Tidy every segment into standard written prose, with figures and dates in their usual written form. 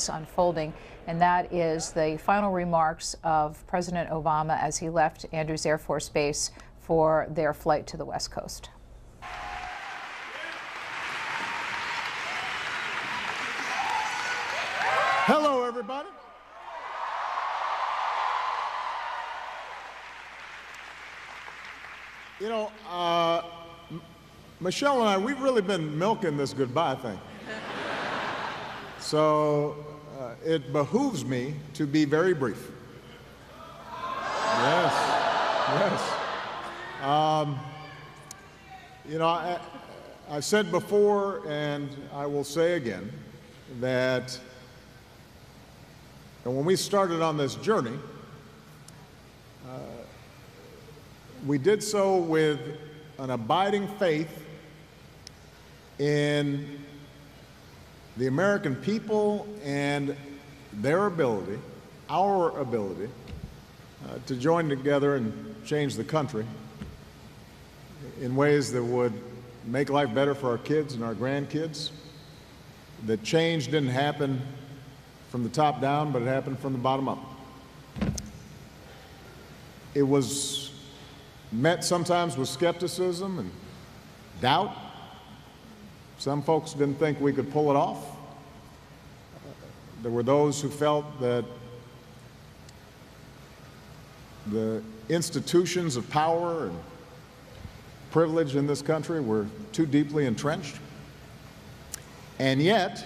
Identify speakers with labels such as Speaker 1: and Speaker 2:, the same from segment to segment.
Speaker 1: unfolding, and that is the final remarks of President Obama as he left Andrews Air Force Base for their flight to the West Coast.
Speaker 2: Hello, everybody. You know, Michelle and I, we've really been milking this goodbye thing. So it behooves me to be very brief. Yes, yes. You know, I've said before, and I will say again, that when we started on this journey, we did so with an abiding faith in the American people and their ability, our ability, to join together and change the country in ways that would make life better for our kids and our grandkids. That change didn't happen from the top down, but it happened from the bottom up. It was met sometimes with skepticism and doubt. Some folks didn't think we could pull it off. There were those who felt that the institutions of power and privilege in this country were too deeply entrenched. And yet,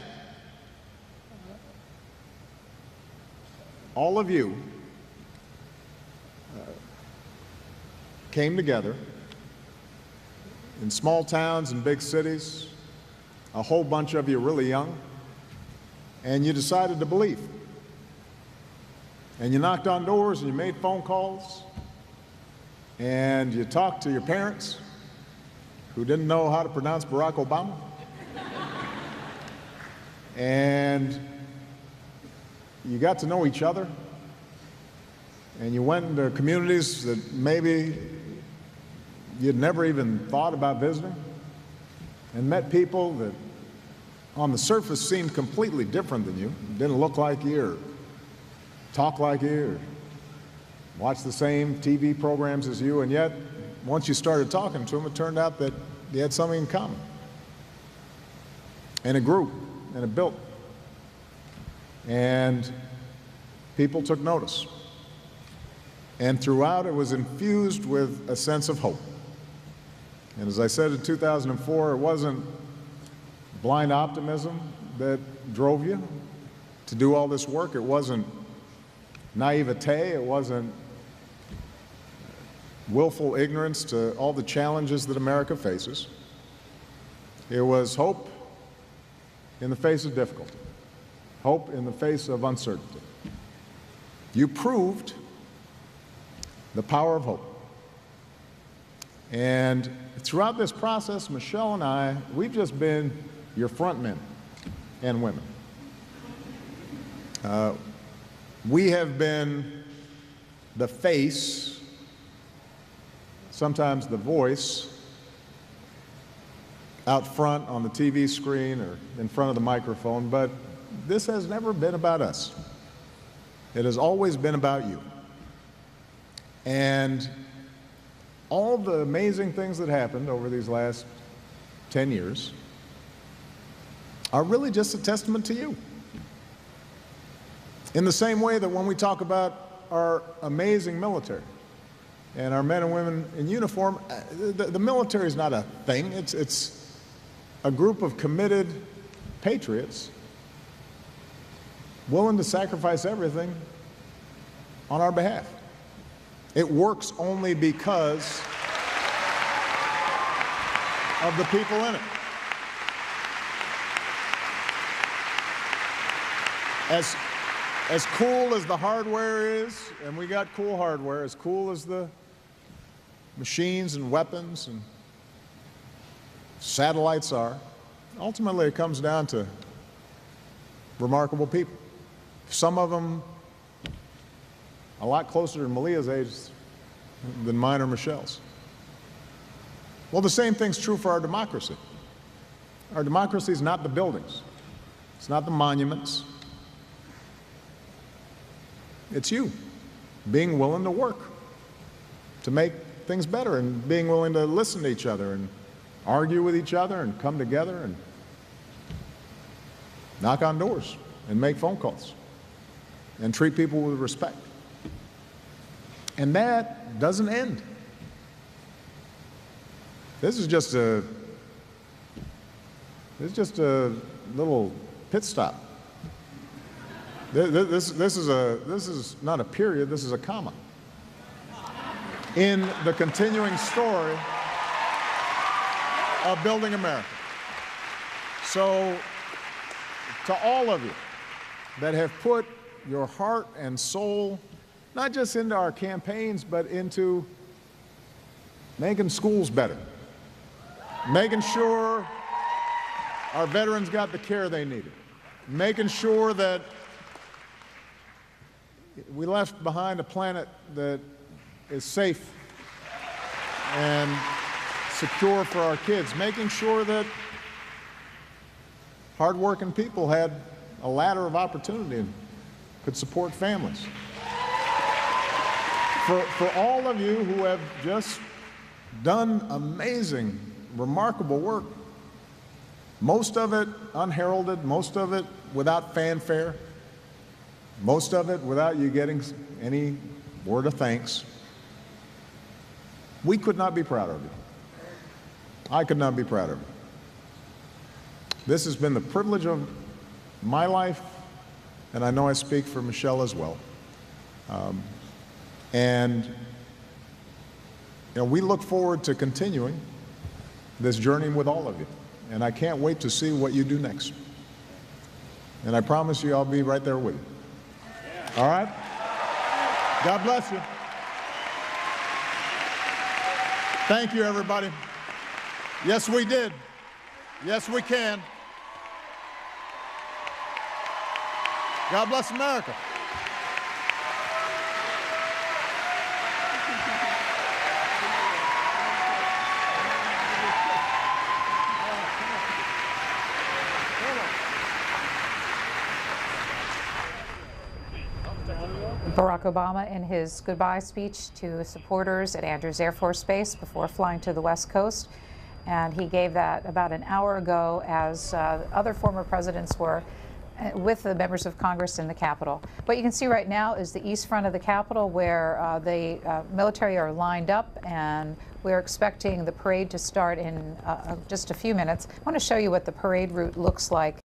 Speaker 2: all of you came together in small towns and big cities, a whole bunch of you really young, and you decided to believe. And you knocked on doors and you made phone calls and you talked to your parents who didn't know how to pronounce Barack Obama. And you got to know each other, and you went into communities that maybe you'd never even thought about visiting, and met people that on the surface seemed completely different than you, didn't look like you or talk like you or watch the same TV programs as you, and yet once you started talking to them, it turned out that you had something in common. And it grew, and it built. And people took notice. And throughout, it was infused with a sense of hope. And as I said in 2004, it wasn't blind optimism that drove you to do all this work. It wasn't naivete. It wasn't willful ignorance to all the challenges that America faces. It was hope in the face of difficulty, hope in the face of uncertainty. You proved the power of hope. And throughout this process, Michelle and I, we've just been your front men and women. We have been the face, sometimes the voice, out front on the TV screen or in front of the microphone, but this has never been about us. It has always been about you. And all the amazing things that happened over these last 10 years are really just a testament to you. In the same way that when we talk about our amazing military and our men and women in uniform, the military is not a thing. It's a group of committed patriots willing to sacrifice everything on our behalf. It works only because of the people in it. As cool as the hardware is, and we got cool hardware, as cool as the machines and weapons and satellites are, ultimately it comes down to remarkable people. Some of them a lot closer to Malia's age than mine or Michelle's. Well, the same thing's true for our democracy. Our democracy is not the buildings. It's not the monuments. It's you being willing to work to make things better and being willing to listen to each other and argue with each other and come together and knock on doors and make phone calls and treat people with respect. And that doesn't end. This is just a little pit stop. This is not a period, this is a comma in the continuing story of building America. So, to all of you that have put your heart and soul not just into our campaigns, but into making schools better, making sure our veterans got the care they needed, making sure that we left behind a planet that is safe and secure for our kids, making sure that hardworking people had a ladder of opportunity and could support families. For all of you who have just done amazing, remarkable work, most of it unheralded, most of it without fanfare, most of it without you getting any word of thanks, we could not be prouder of you. I could not be prouder of you. This has been the privilege of my life, and I know I speak for Michelle as well. And we look forward to continuing this journey with all of you. And I can't wait to see what you do next. And I promise you I'll be right there with you. All right? God bless you. Thank you, everybody. Yes, we did. Yes, we can. God bless America.
Speaker 1: Barack Obama in his goodbye speech to supporters at Andrews Air Force Base before flying to the West Coast. And he gave that about an hour ago as other former presidents were with the members of Congress in the Capitol. What you can see right now is the east front of the Capitol where the military are lined up, and we're expecting the parade to start in just a few minutes. I want to show you what the parade route looks like.